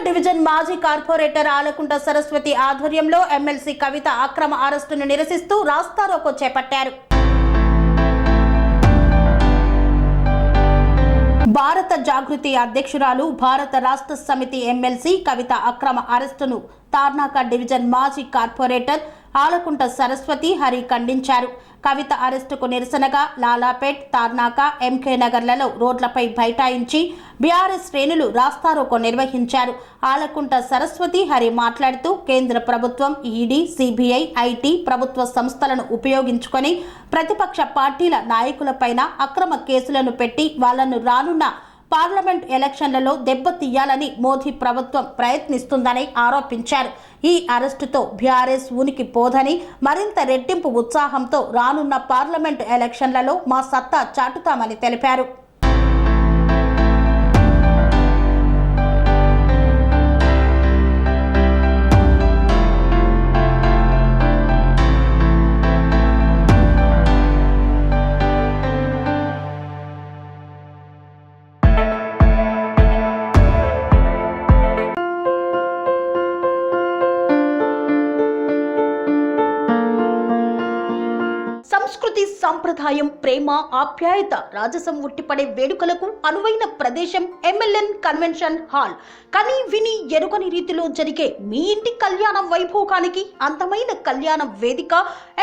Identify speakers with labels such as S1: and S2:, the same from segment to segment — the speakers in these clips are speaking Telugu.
S1: డివిజన్ మాజీ కార్పొరేటర్ ఆలకుంట సరస్వతి ఆధ్వర్యంలో ఎమ్మెల్సీ కవిత అక్రమ అరెస్టును నిరసిస్తూ రాస్తారోకో చేపట్టారు. భారత జాగృతి అధ్యక్షురాలు భారత రాష్ట్ర సమితి ఎమ్మెల్సీ కవిత అక్రమ అరెస్టును తార్నాక డివిజన్ మాజీ కార్పొరేటర్ ఆలకుంట సరస్వతి హరి ఖండించారు. కవిత అరెస్టుకు నిరసనగా లాలాపేట్, తార్నాక, ఎంకే నగర్లలో రోడ్లపై బైఠాయించి బీఆర్ఎస్ శ్రేణులు రాస్తారోకో నిర్వహించారు. ఆలకుంట సరస్వతి హరి మాట్లాడుతూ కేంద్ర ప్రభుత్వం ఈడీ, సిబిఐ, ఐటీ ప్రభుత్వ సంస్థలను ఉపయోగించుకొని ప్రతిపక్ష పార్టీల నాయకులపైన అక్రమ కేసులను పెట్టి వాళ్లను రానున్న పార్లమెంట్ ఎలక్షన్లలో దెబ్బతీయాలని మోదీ ప్రభుత్వం ప్రయత్నిస్తుందని ఆరోపించారు. ఈ అరెస్టుతో బీఆర్ఎస్ ఉనికి పోదని మరింత రెట్టింపు ఉత్సాహంతో రానున్న పార్లమెంట్ ఎలక్షన్లలో మా సత్తా చాటుతామని తెలిపారు. సంస్కృతి, సంప్రదాయం, ప్రేమ, ఆప్యాయత, రాజసం ఉట్టిపడే వేడుకలకు అనువైన ప్రదేశం ఎంఎల్ఎన్ కన్వెన్షన్ హాల్. కని విని ఎరుగని రీతిలో జరిగే మీ ఇంటి కళ్యాణ వైభోగానికి అందమైన కళ్యాణ వేదిక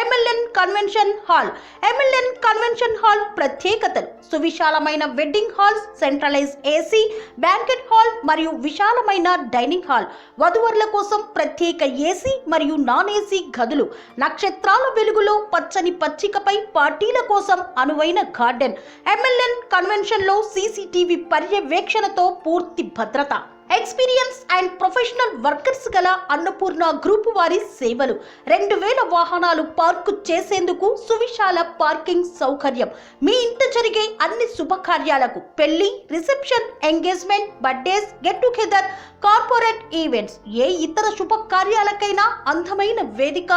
S1: MLN convention hall. MLN convention hall ప్రత్యేకతలు: సువిశాలమైన wedding halls, centralise AC banquet hall మరియు విశాలమైన డైనింగ్ హాల్, వధువరుల కోసం ప్రత్యేక ఏసీ మరియు నాన్ ఏసీ గదులు, నక్షత్రాల వెలుగులో పచ్చని పచ్చికపై పార్టీల కోసం అనువైన గార్డెన్. ఎంఎల్ఎన్ కన్వెన్షన్ లో సీసీటీవీ పర్యవేక్షణతో పూర్తి భద్రత. ఎక్స్పీరియన్స్ అండ్ ప్రొఫెషనల్ వర్కర్స్ గల అన్నపూర్ణ గ్రూప్ వారి సేవలు. 2000 వాహనాలు పార్కు చేసేందుకు సువిశాల పార్కింగ్ సౌకర్యం. మీ ఇంట జరిగే అన్ని శుభకార్యాలకు, పెళ్లి, reception, engagement, birthdays, get together, corporate events, ఏ ఇతర శుభకార్యాలకైనా అందమైన వేదిక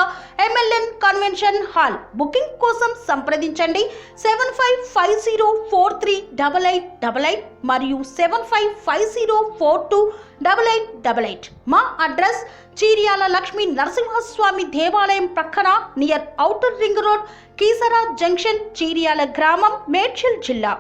S1: ఎంఎల్ఎన్ కన్వెన్షన్ హాల్. బుకింగ్ కోసం సంప్రదించండి 7550438888 మరియు 7550428888. మా అడ్రస్ చీర్యాల లక్ష్మీ నరసింహస్వామి దేవాలయం ప్రక్కన, near outer ring road, Keesara junction, Cheeryal గ్రామం, మేడ్చల్ జిల్లా.